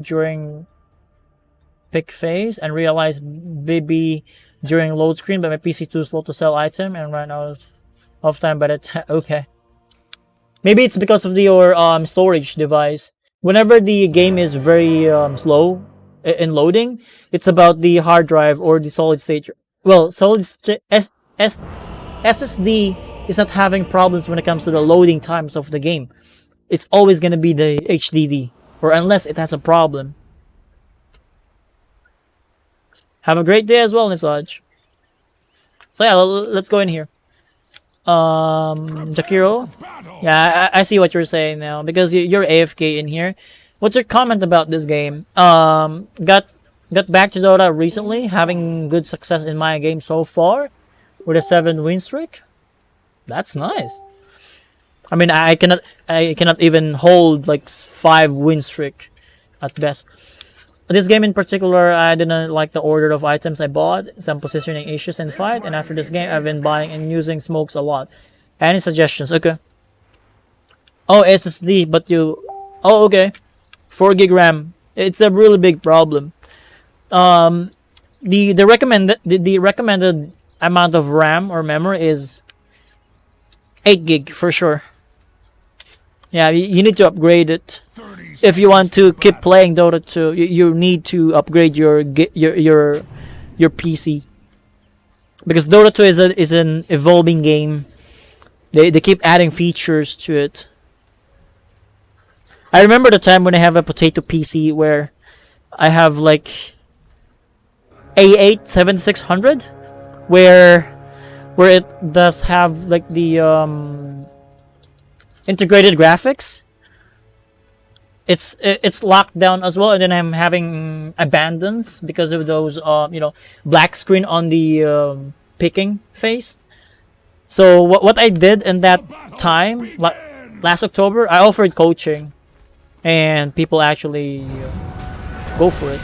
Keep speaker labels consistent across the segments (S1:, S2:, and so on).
S1: during pick phase and realized maybe during load screen, but my PC too slow to sell item and ran out of time by the time. Okay. Maybe it's because of your storage device. Whenever the game is very slow in loading, it's about the hard drive or the solid state. Well, SSD is not having problems when it comes to the loading times of the game. It's always gonna be the HDD, or unless it has a problem. Have a great day as well, Nisaj. So yeah, let's go in here. Jakiro. Yeah, I see what you're saying now because you're AFK in here. What's your comment about this game? Got back to Dota recently, having good success in my game so far, with a 7-win streak. That's nice. I mean, I cannot even hold like 5-win streak at best. This game in particular, I didn't like the order of items I bought, some positioning issues in fight, and after this game, I've been buying and using smokes a lot. Any suggestions? Okay. Oh, SSD, but you... Oh, okay. 4 gig RAM. It's a really big problem. The recommended amount of RAM or memory is 8 gig for sure. Yeah, you need to upgrade it. If you want to keep playing Dota 2, you need to upgrade your PC. Because Dota 2 is an evolving game. They keep adding features to it. I remember the time when I have a potato PC where I have like A8 7600 where it does have like the integrated graphics. It's locked down as well, and then I'm having abandons because of those black screen on the picking phase. So what I did in that time, last October, I offered coaching, and people actually go for it.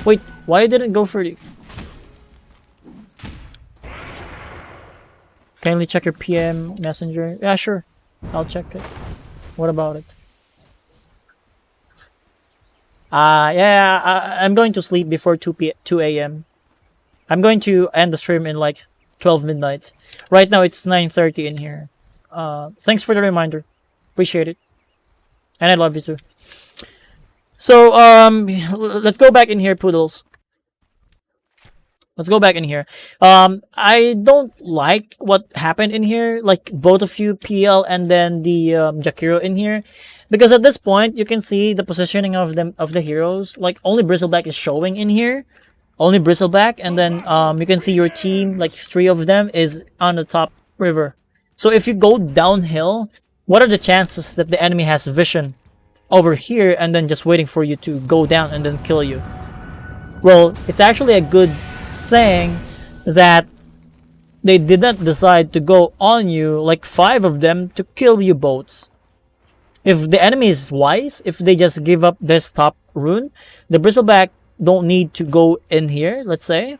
S1: Wait, why didn't go for it? Kindly check your PM messenger. Yeah, sure, I'll check it. What about it? Yeah, I'm going to sleep before 2 a.m. I'm going to end the stream in like 12 midnight. Right now it's 9:30 in here. Thanks for the reminder. Appreciate it. And I love you too. So, let's go back in here, Poodles. Let's go back in here. I don't like what happened in here, like both of you, PL and then the Jakiro in here. Because at this point, you can see the positioning of the heroes. Like, only Bristleback is showing in here. Only Bristleback. And then you can see your team, like 3 of them, is on the top river. So if you go downhill, what are the chances that the enemy has vision over here and then just waiting for you to go down and then kill you? Well, it's actually a good thing that they did not decide to go on you, like 5 of them, to kill you both. If the enemy is wise, if they just give up this top rune, the Bristleback don't need to go in here, let's say.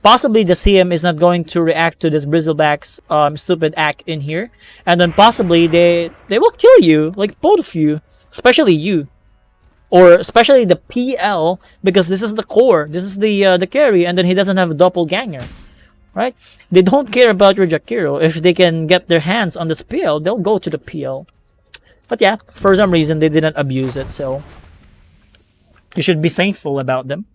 S1: Possibly the CM is not going to react to this Bristleback's stupid act in here. And then possibly they will kill you, like both of you. Especially you. Or especially the PL, because this is the core. This is the carry, and then he doesn't have a doppelganger. Right? They don't care about your Jakiro. If they can get their hands on this PL, they'll go to the PL. But yeah, for some reason they didn't abuse it, so you should be thankful about them.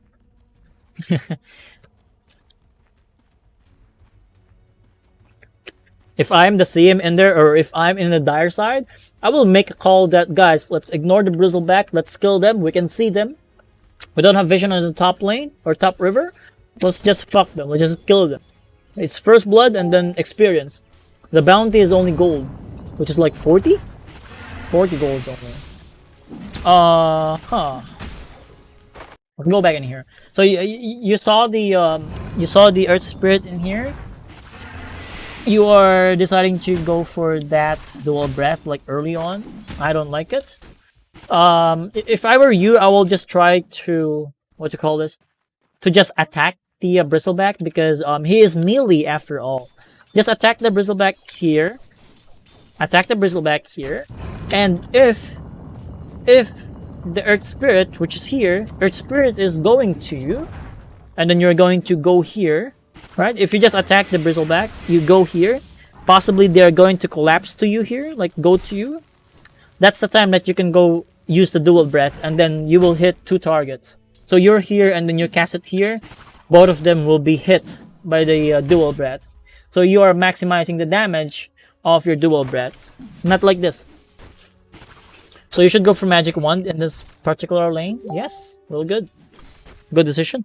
S1: If I'm the CM in there, or if I'm in the dire side, I will make a call that, guys, let's ignore the Bristleback, let's kill them, we can see them. We don't have vision on the top lane, or top river, let's just fuck them, let's just kill them. It's first blood and then experience. The bounty is only gold, which is like 40? 40 golds only. Let's go back in here. So you saw the Earth Spirit in here. You are deciding to go for that dual breath like early on. I don't like it. If I were you, I will just try to to just attack the Bristleback, because he is melee after all. Just attack the Bristleback here. Attack the Bristleback here. And if the Earth Spirit, which is here, Earth Spirit is going to you, and then you're going to go here, right? If you just attack the Bristleback, you go here. Possibly they're going to collapse to you here, like go to you. That's the time that you can go use the dual breath, and then you will hit 2 targets. So you're here, and then you cast it here. Both of them will be hit by the dual breath. So you are maximizing the damage of your dual breaths. Not like this. So you should go for Magic Wand in this particular lane. Yes, real good. Good decision.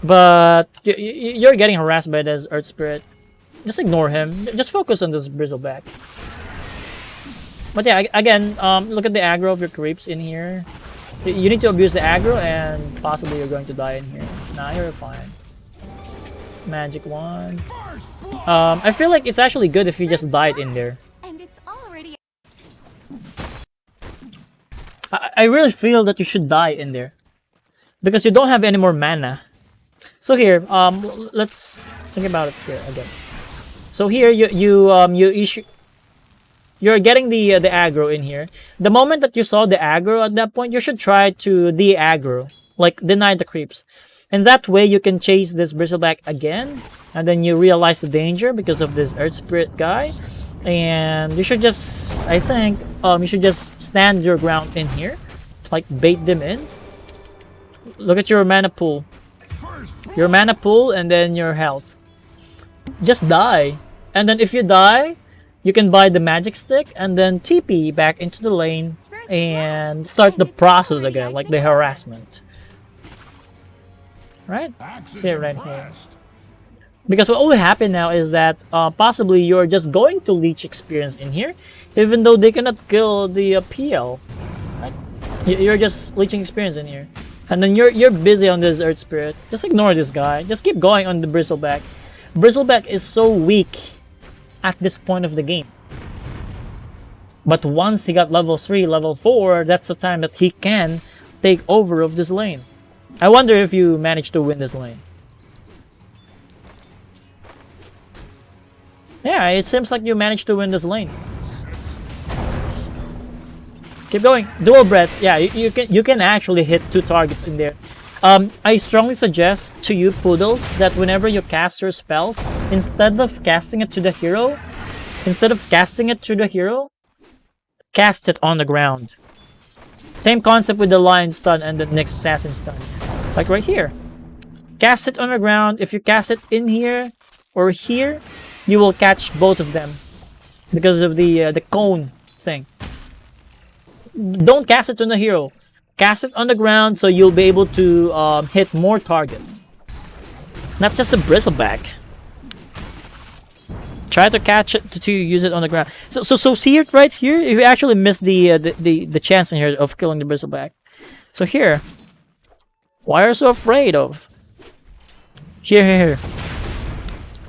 S1: But you're getting harassed by this Earth Spirit. Just ignore him. Just focus on this Bristleback. But yeah, again, look at the aggro of your creeps in here. You need to abuse the aggro, and possibly you're going to die in here. Nah, you're fine. Magic Wand. I feel like it's actually good if you just died in there.
S2: And it's already.
S1: I really feel that you should die in there, because you don't have any more mana. So here, let's think about it here again. So here, you're getting the aggro in here. The moment that you saw the aggro at that point, you should try to de-aggro, like deny the creeps. And that way you can chase this Bristleback again, and then you realize the danger because of this Earth Spirit guy. And you should just, I think, you should just stand your ground in here, like bait them in. Look at your mana pool. Your mana pool and then your health. Just die. And then if you die, you can buy the magic stick and then TP back into the lane and start the process again, like the harassment. Right? See it right here. Because what will happen now is that possibly you're just going to leech experience in here, even though they cannot kill the PL. Right? You're just leeching experience in here. And then you're busy on this Earth Spirit. Just ignore this guy. Just keep going on the Bristleback. Bristleback is so weak at this point of the game. But once he got level 3, level 4, that's the time that he can take over of this lane. I wonder if you manage to win this lane. Yeah, it seems like you managed to win this lane. Keep going. Dual breath. Yeah, you can actually hit 2 targets in there. I strongly suggest to you poodles that whenever you cast your spells, instead of casting it to the hero, cast it on the ground. Same concept with the lion stun and the next assassin stuns. Like right here. Cast it on the ground. If you cast it in here or here, you will catch both of them because of the cone thing. Don't cast it on the hero. Cast it on the ground so you'll be able to hit more targets. Not just a Bristleback. Try to catch it to use it on the ground. So see it right here. You actually missed the chance in here of killing the Bristleback. So here, why are you so afraid of? Here.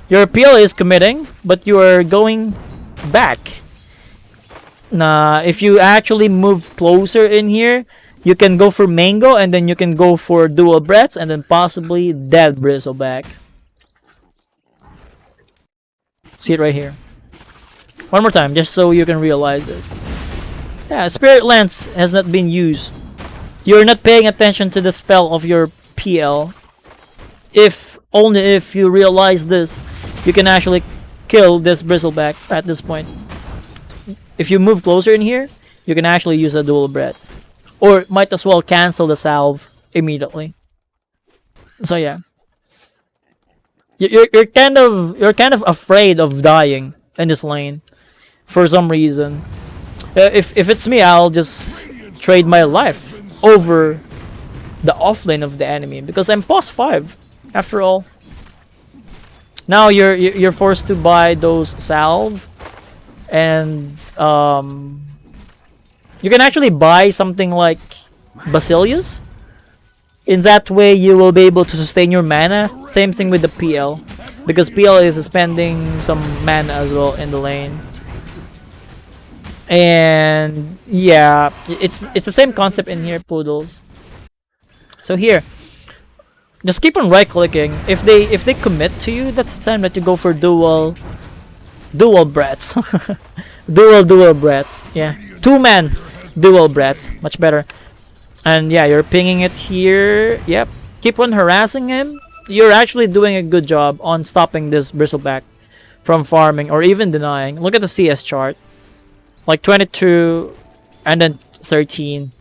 S1: Your appeal is committing, but you are going back. Nah, if you actually move closer in here, you can go for Mango, and then you can go for Dual Breaths, and then possibly Dead Bristleback. See it right here. One more time, just so you can realize it. Yeah, Spirit Lance has not been used. You're not paying attention to the spell of your PL. Only if you realize this, you can actually kill this Bristleback at this point. If you move closer in here, you can actually use a Dual Breath. Or might as well cancel the salve immediately. So yeah. You're kind of afraid of dying in this lane for some reason. If it's me, I'll just trade my life over the offlane of the enemy because I'm past 5 after all. Now you're forced to buy those salve, and you can actually buy something like Basilius. In that way, you will be able to sustain your mana. Same thing with the PL, because PL is spending some mana as well in the lane. And yeah, it's the same concept in here, poodles. So here, just keep on right clicking. If they commit to you, that's the time that you go for dual breaths. dual breaths. Yeah, 2 man dual breaths, much better. And yeah, you're pinging it here. Yep. Keep on harassing him. You're actually doing a good job on stopping this bristleback from farming or even denying. Look at the CS chart. Like 22 and then 13.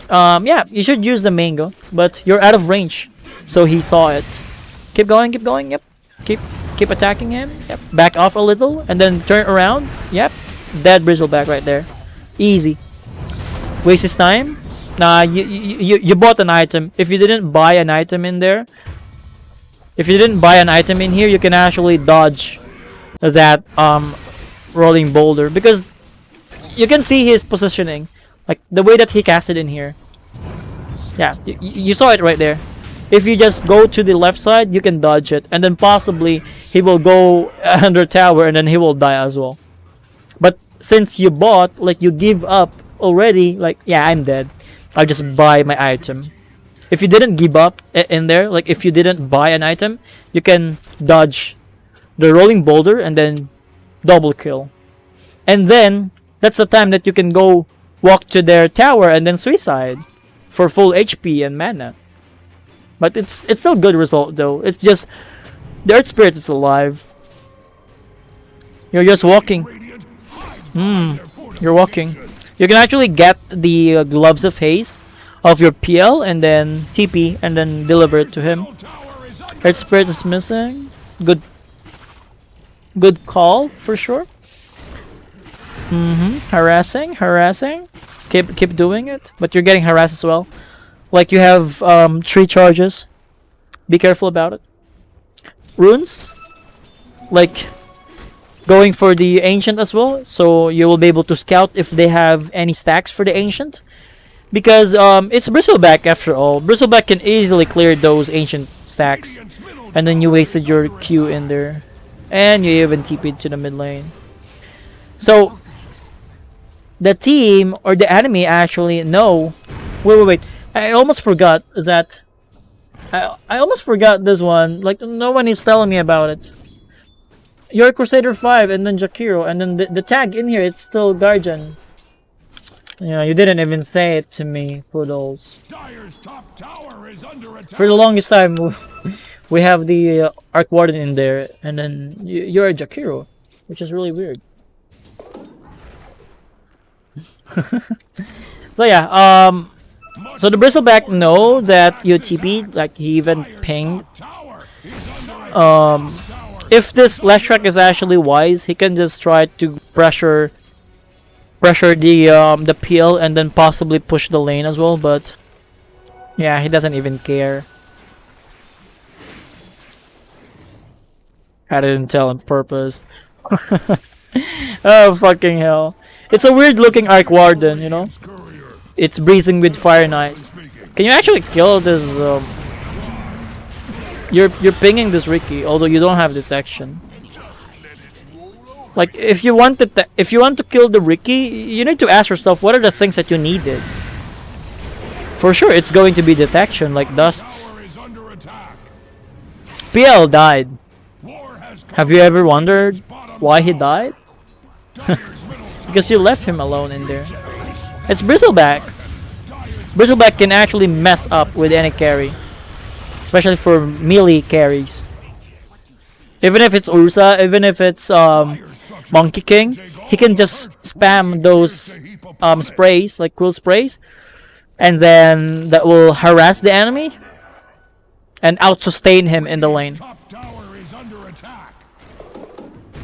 S1: Yeah, you should use the mango, but you're out of range. So he saw it. Keep going, keep going. Yep. Keep attacking him. Yep. Back off a little and then turn around. Yep. Dead bristleback right there. Easy. Waste his time. Nah, you bought an item. If you didn't buy an item in there, if you didn't buy an item in here, you can actually dodge that rolling boulder, because you can see his positioning, like the way that he casted in here. Yeah, you saw it right there. If you just go to the left side, you can dodge it, and then possibly he will go under tower and then he will die as well. But since you bought, like you give up already, like yeah, I'm dead. I'll just buy my item. If you didn't give up in there, like if you didn't buy an item, you can dodge the rolling boulder and then double kill. And then that's the time that you can go walk to their tower and then suicide for full HP and mana. But it's still good result though. It's just the Earth Spirit is alive. You're just walking. You're walking. You can actually get the gloves of haze of your PL and then TP and then deliver it to him. Earth Spirit is missing. Good call for sure. Harassing. Keep doing it, but you're getting harassed as well. Like you have 3 charges. Be careful about it. Runes, like going for the ancient as well, so you will be able to scout if they have any stacks for the ancient, because it's bristleback after all. Bristleback can easily clear those ancient stacks, and then you wasted your Q in there, and you even TP'd to the mid lane. So the team or the enemy actually know. Wait. I almost forgot that. I almost forgot this one. Like no one is telling me about it. You're Crusader 5 and then Jakiro, and then the tag in here, it's still Guardian. Yeah, you didn't even say it to me, poodles. For the longest time, we have the Arc Warden in there, and then you're a Jakiro, which is really weird. So yeah, so the bristleback know that you TP, like he even pinged. If this Leshrac is actually wise, he can just try to pressure the peel and then possibly push the lane as well, but yeah, he doesn't even care. I didn't tell on purpose. Oh fucking hell. It's a weird looking Arc Warden, you know? It's breathing with fire and ice. Can you actually kill this You're pinging this Ricky, although you don't have detection. Like if you want to kill the Ricky, you need to ask yourself what are the things that you needed. For sure, it's going to be detection, like dusts. PL died. Have you ever wondered why he died? Because you left him alone in there. It's Bristleback. Bristleback can actually mess up with any carry, especially for melee carries. Even if it's Ursa, even if it's Monkey King, he can just spam those sprays, like quill sprays, and then that will harass the enemy and out-sustain him in the lane.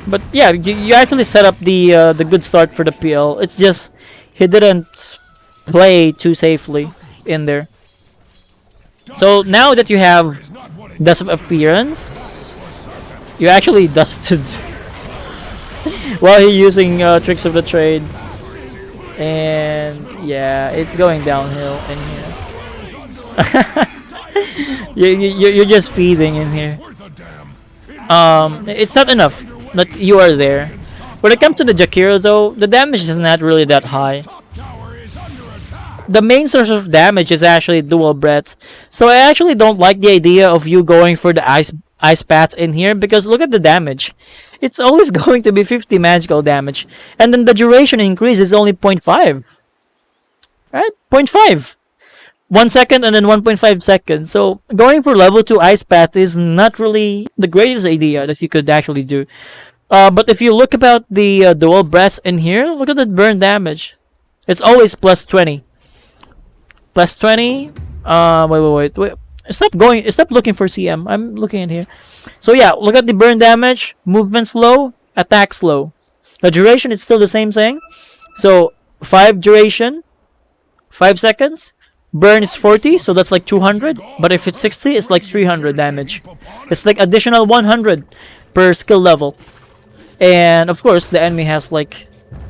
S1: But yeah, you actually set up the good start for the PL. It's just he didn't play too safely in there. So now that you have Dust of Appearance, you actually dusted while you're using Tricks of the Trade. And yeah, it's going downhill in here. You're just feeding in here. It's not enough that you are there. When it comes to the Jakiro though, the damage is not really that high. The main source of damage is actually dual breaths. So I actually don't like the idea of you going for the ice path in here, because look at the damage. It's always going to be 50 magical damage. And then the duration increase is only 0.5. right? 0.5. 1 second and then 1.5 seconds. So going for level 2 ice path is not really the greatest idea that you could actually do. But if you look about the dual breath in here, look at the burn damage. It's always plus 20. Plus 20. Wait. Stop looking for CM. I'm looking in here. So yeah, look at the burn damage. Movement slow. Attack slow. The duration is still the same thing. So 5 duration. 5 seconds. Burn is 40, so that's like 200. But if it's 60, it's like 300 damage. It's like additional 100 per skill level. And of course, the enemy has like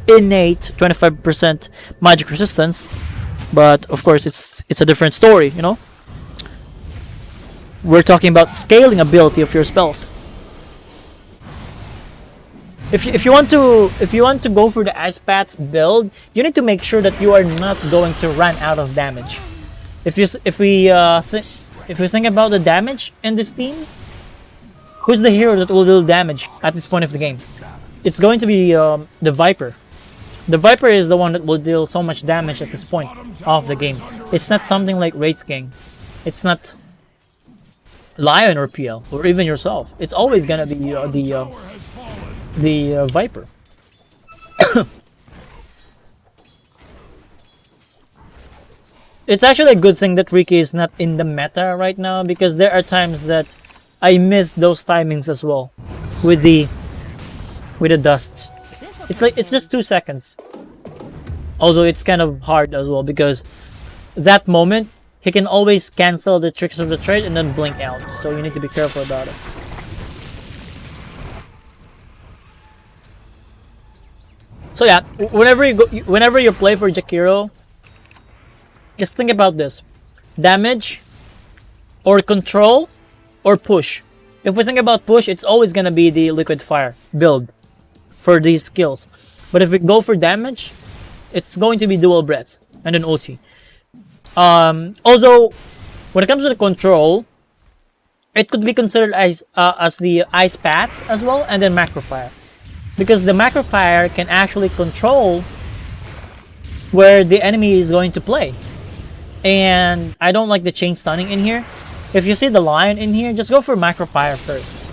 S1: innate 25% magic resistance. But of course, it's a different story, you know. We're talking about scaling ability of your spells. If you want to go for the ice path build, you need to make sure that you are not going to run out of damage. If we think about the damage in this team, who's the hero that will deal damage at this point of the game? It's going to be the Viper. The Viper is the one that will deal so much damage at this point of the game. It's not something like Wraith King. It's not Lion or PL or even yourself. It's always gonna be the Viper. It's actually a good thing that Ricky is not in the meta right now, because there are times that I miss those timings as well with the dusts. It's just 2 seconds. Although it's kind of hard as well, because that moment he can always cancel the tricks of the trade and then blink out. So you need to be careful about it. So yeah, whenever you play for Jakiro, just think about this: damage, or control, or push. If we think about push, it's always gonna be the liquid fire build for these skills. But if we go for damage, it's going to be dual breath and then OT. Although when it comes to the control, it could be considered as the ice path as well, and then macro fire, because the macro fire can actually control where the enemy is going to play. And I don't like the chain stunning in here. If you see the lion in here, just go for macro fire first.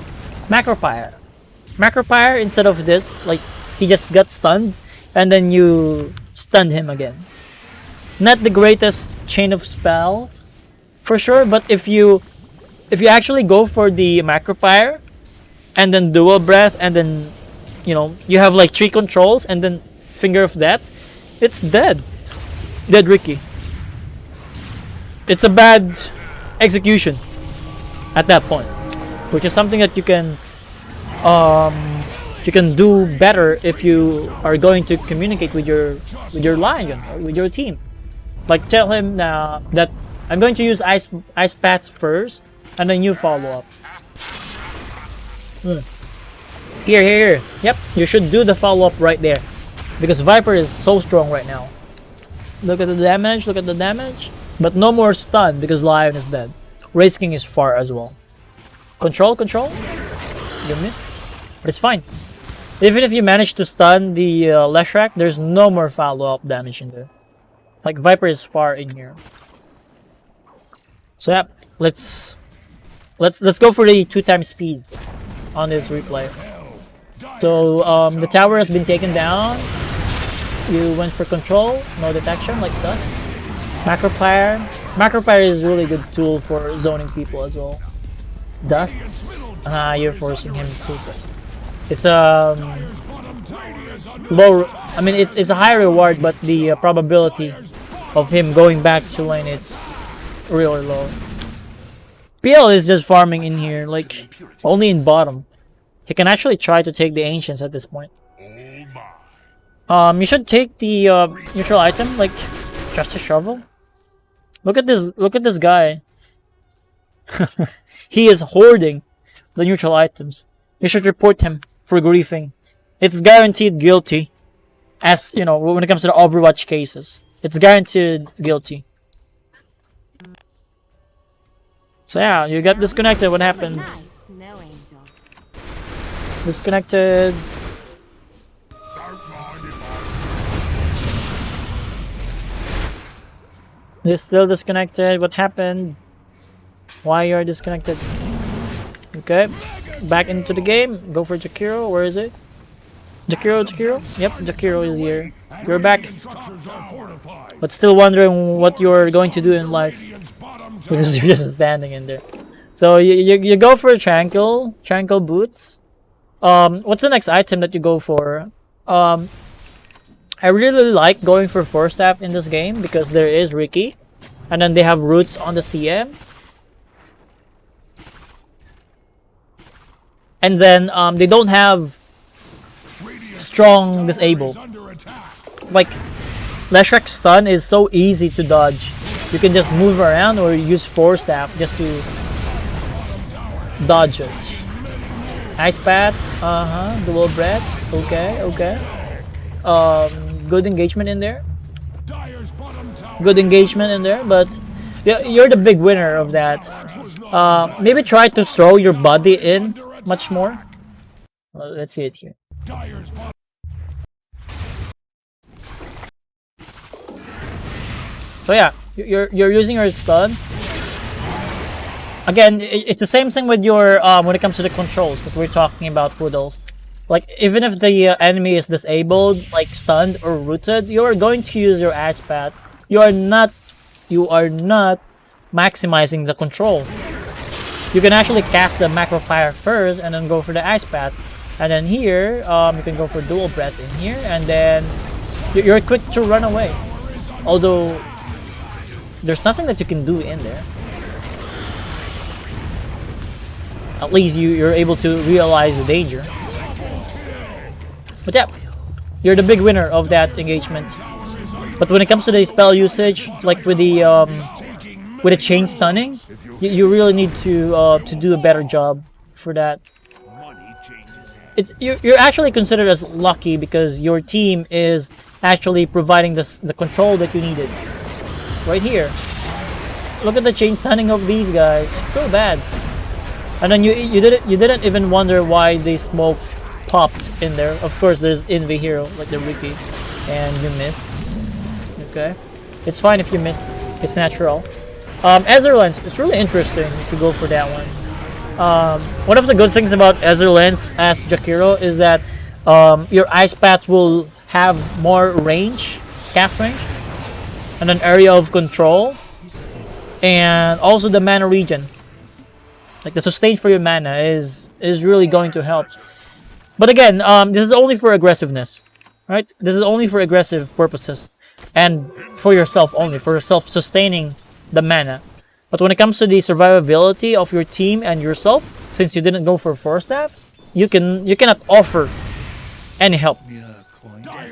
S1: Macro fire instead of this, like he just got stunned and then you stunned him again. Not the greatest chain of spells for sure, but if you actually go for the macro fire and then dual breath, and then you know you have like 3 controls and then finger of death, it's dead Ricky. It's a bad execution at that point, which is something that you can do better if you are going to communicate with your lion or with your team. Like tell him that I'm going to use ice paths first, and then you follow up. Here. Yep, you should do the follow up right there, because Viper is so strong right now. Look at the damage. But no more stun because Lion is dead. Wraith King is far as well. Control. You missed, but it's fine. Even if you manage to stun the Leshrac, there's no more follow-up damage in there. Like Viper is far in here. So yeah, let's go for the 2x speed on this replay. So the tower has been taken down. You went for control, no detection like dusts. Macro fire is a really good tool for zoning people as well. Dusts, you're forcing him to. It's low. I mean, it's a high reward, but the probability of him going back to lane, it's really low. PL is just farming in here, like only in bottom. He can actually try to take the ancients at this point. You should take the neutral item, like just a shovel. Look at this guy. He is hoarding the neutral items. You should report him for griefing. It's guaranteed guilty. As you know, when it comes to the Overwatch cases, it's guaranteed guilty. So yeah, you got disconnected. What happened? Disconnected. You're still disconnected. What happened? Why you're disconnected? Okay, back into the game. Go for Jakiro. Where is it? Jakiro, Jakiro? Yep, Jakiro is here. You're back. But still wondering what you're going to do in life. Because you're just standing in there. So you go for Tranquil Boots. What's the next item that you go for? I really like going for Force Staff in this game because there is Ricky. And then they have roots on the CM. And then they don't have strong disable. Like Leshrek's stun is so easy to dodge. You can just move around or use Force Staff just to dodge it. Ice Path, dual breath. Okay. Good engagement in there. Good engagement in there, but you're the big winner of that. Maybe try to throw your body in much more. Well, let's see it here. So yeah, you're using your stun. Again, it's the same thing with your when it comes to the controls that we're talking about, Poodles. Like even if the enemy is disabled, like stunned or rooted, you are going to use your Ice Path. You are not maximizing the control. You can actually cast the Macro Fire first and then go for the Ice Path. And then here, you can go for Dual Breath in here, and then you're quick to run away. Although, there's nothing that you can do in there. At least you're able to realize the danger. But yeah, you're the big winner of that engagement. But when it comes to the spell usage, like with the chain stunning, you really need to do a better job for that. You're actually considered as lucky because your team is actually providing the control that you needed. Right here. Look at the chain stunning of these guys. It's so bad. And then you didn't even wonder why the smoke popped in there. Of course, there's Envy Hero like the Ricky, and you missed. Okay, it's fine if you missed. It's natural. Ezreal, it's really interesting to go for that one. One of the good things about Ezreal as Jakiro is that your Ice Path will have more range, cast range, and an area of control, and also the mana regen. Like the sustain for your mana is really going to help. But again, this is only for aggressiveness, right? This is only for aggressive purposes, and for yourself only, for self-sustaining the mana. But when it comes to the survivability of your team and yourself, since you didn't go for Force Staff, you cannot offer any help.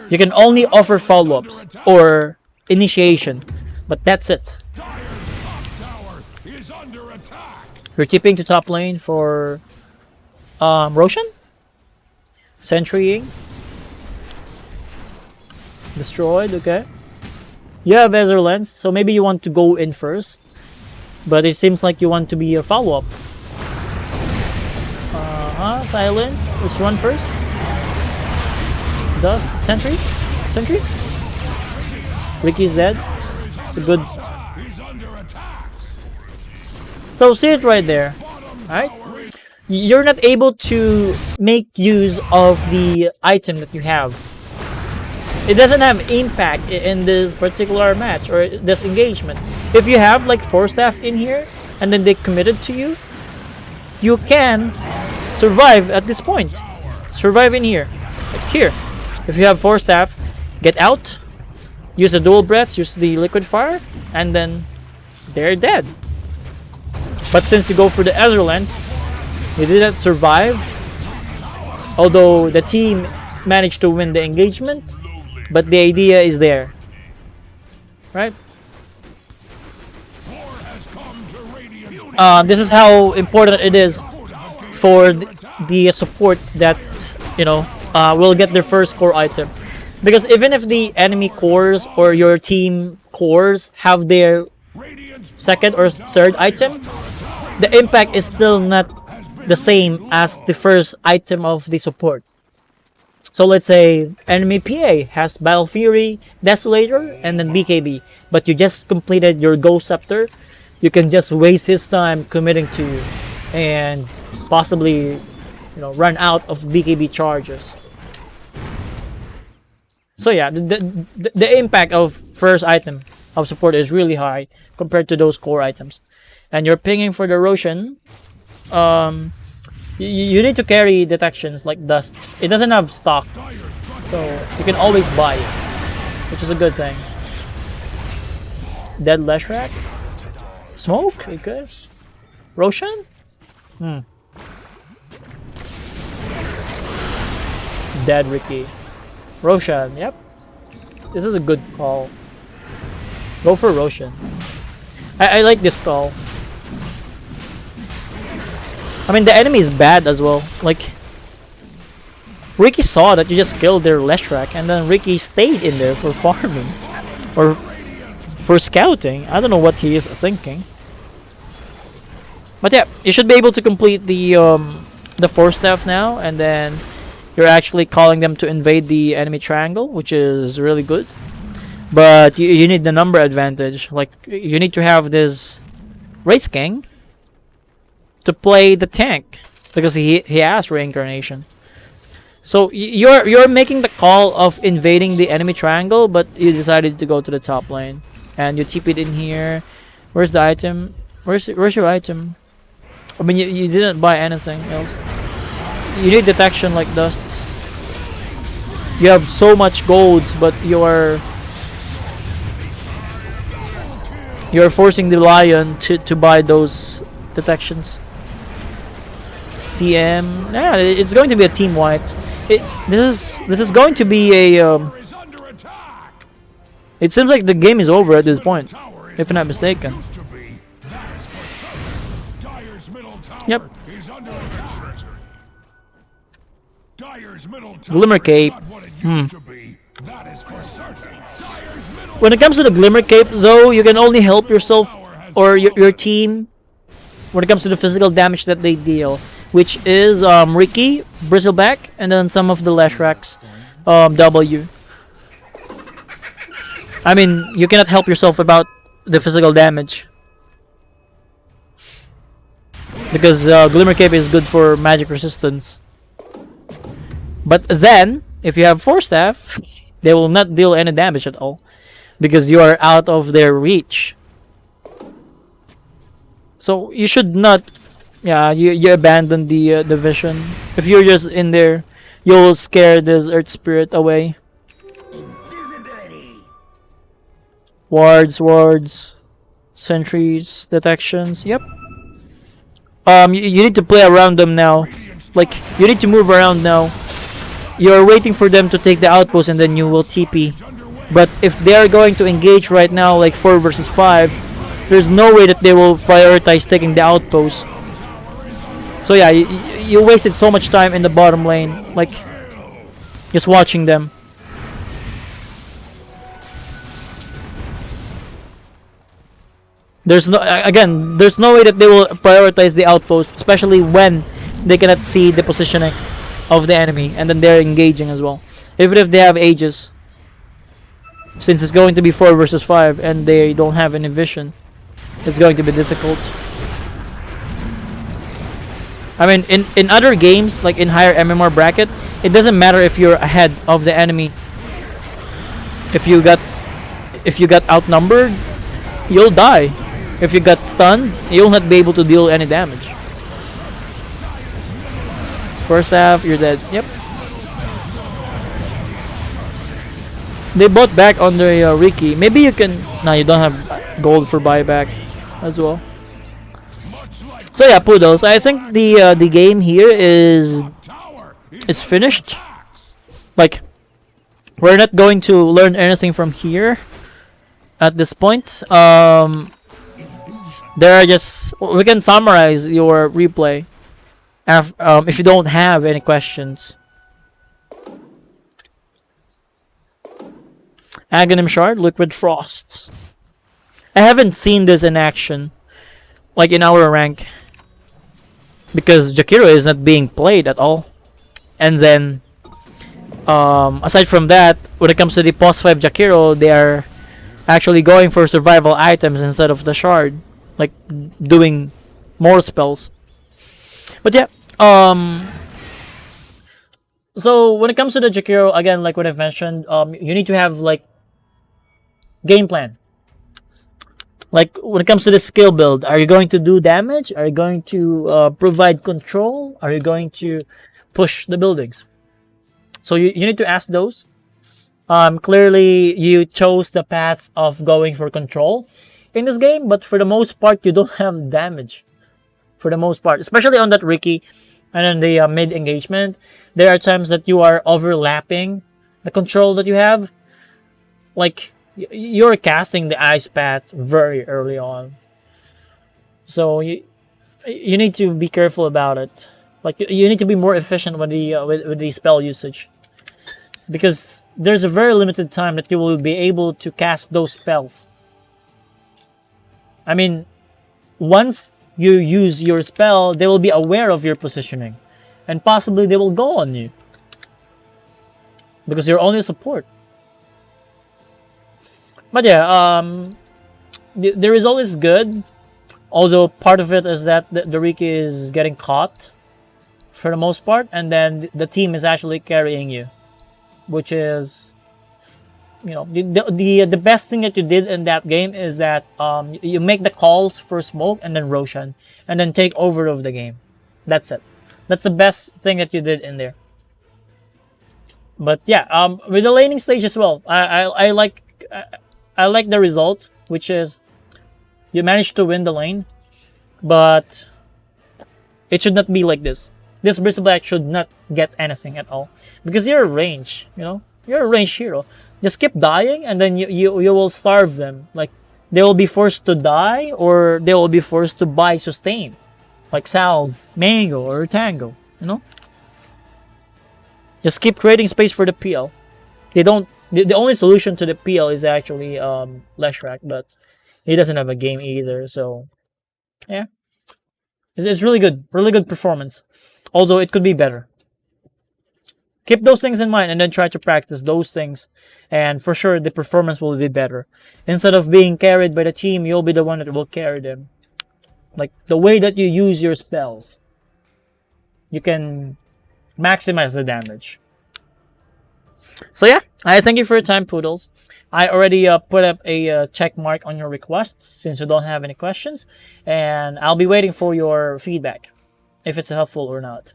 S1: You can only offer follow-ups or initiation, but that's it. You're tipping to top lane for Roshan? Sentrying. Destroyed, okay. You have Ezreal, so maybe you want to go in first. But it seems like you want to be a follow-up. Silence. Let's run first. Dust. Sentry. Ricky's dead. It's a good. So see it right there. Alright? You're not able to make use of the item that you have. It doesn't have impact in this particular match or this engagement. If you have like Force Staff in here and then they committed to you, you can survive at this point. Survive in here. Like here. If you have Force Staff, get out, use the Dual Breath, use the Liquid Fire, and then they're dead. But since you go for the Ezreal, you didn't survive. Although the team managed to win the engagement, but the idea is there. Right? This is how important it is for the support that, will get their first core item. Because even if the enemy cores or your team cores have their second or third item, the impact is still not the same as the first item of the support. So let's say enemy PA has Battle Fury, Desolator, and then BKB, but you just completed your Ghost Scepter. You can just waste his time committing to you, and possibly, run out of BKB charges. So yeah, the impact of first item of support is really high compared to those core items. And you're pinging for the Roshan. You need to carry detections like dusts. It doesn't have stock, so you can always buy it, which is a good thing. Dead Leshrac? Smoke? You could. Roshan? Dead Ricky. Roshan, yep. This is a good call. Go for Roshan. I like this call. I mean, the enemy is bad as well. Like, Ricky saw that you just killed their Leshrac, and then Ricky stayed in there for farming. Or for scouting. I don't know what he is thinking. But yeah, you should be able to complete the 4 staff now, and then you're actually calling them to invade the enemy triangle, which is really good. But you need the number advantage. Like, you need to have this Race King to play the tank, because he has reincarnation. So you're making the call of invading the enemy triangle, but you decided to go to the top lane, and you TP'd in here. Where's the item? Where's your item? I mean, you didn't buy anything else. You need detection like dusts. You have so much golds, but you're forcing the lion to buy those detections. CM, yeah, it's going to be a team wipe. This is going to be a. It seems like the game is over at this point, if I'm not mistaken. Yep. Glimmer Cape. When it comes to the Glimmer Cape, though, you can only help yourself or your team when it comes to the physical damage that they deal, which is Ricky, Bristleback, and then some of the Leshracs W. I mean, you cannot help yourself about the physical damage, because Glimmer Cape is good for magic resistance. But then, if you have 4 staff, they will not deal any damage at all, because you are out of their reach. So you should not, you abandon the vision. If you're just in there, you'll scare this Earth Spirit away. Wards, sentries, detections. Yep. You need to play around them now. Like, you need to move around now. You're waiting for them to take the outpost, and then you will TP. But if they are going to engage right now, like 4 versus 5, there's no way that they will prioritize taking the outpost. So yeah, you wasted so much time in the bottom lane, like just watching them. There's no way that they will prioritize the outpost, especially when they cannot see the positioning of the enemy, and then they're engaging as well. Even if they have Aegis, since it's going to be 4 versus 5 and they don't have any vision, it's going to be difficult. I mean, in other games, like in higher MMR bracket, it doesn't matter if you're ahead of the enemy. If you got outnumbered, you'll die. If you got stunned, you'll not be able to deal any damage. First half, you're dead. Yep. They bought back under Ricky. Maybe you can. No, you don't have gold for buyback as well. So yeah, Poodles. I think the game here is finished. Like, we're not going to learn anything from here at this point. There are just, we can summarize your replay if you don't have any questions. Aghanim Shard, Liquid Frost. I haven't seen this in action, like in our rank, because Jakiro is not being played at all. And then Aside from that, when it comes to the post 5 Jakiro, they are actually going for survival items instead of the shard, like doing more spells. But yeah, so when it comes to the Jakiro, again, like what I've mentioned, you need to have like game plan. Like when it comes to the skill build, are you going to do damage? Are you going to provide control? Are you going to push the buildings? So you need to ask those. Clearly, you chose the path of going for control in this game, but for the most part, you don't have damage. For the most part, especially on that Ricky and then the mid engagement, there are times that you are overlapping the control that you have. Like, you're casting the ice path very early on. So you need to be careful about it. Like, you need to be more efficient with the with the spell usage, because there's a very limited time that you will be able to cast those spells. I mean, once you use your spell, they will be aware of your positioning, and possibly they will go on you because you're only a support. But yeah, the result is good, although part of it is that the Riki is getting caught for the most part, and then the team is actually carrying you, which is, you know, the best thing that you did in that game is that you make the calls for smoke and then Roshan, and then take over of the game. That's it. That's the best thing that you did in there. But yeah, with the laning stage as well, I like the result, which is you managed to win the lane, but it should not be like this. This Bristol Black should not get anything at all, because you're a range, you know, you're a range hero. Just keep dying, and then you will starve them. Like, they will be forced to die, or they will be forced to buy sustain, like Salve, Mango, or Tango. You know, just keep creating space for the PL. They don't. The only solution to the PL is actually Leshrak, but he doesn't have a game either. So yeah, it's really good performance. Although it could be better. Keep those things in mind and then try to practice those things, and for sure the performance will be better. Instead of being carried by the team, you'll be the one that will carry them. Like, the way that you use your spells, you can maximize the damage. So yeah, I thank you for your time, Poodles. I already put up a check mark on your requests since you don't have any questions, and I'll be waiting for your feedback, if it's helpful or not.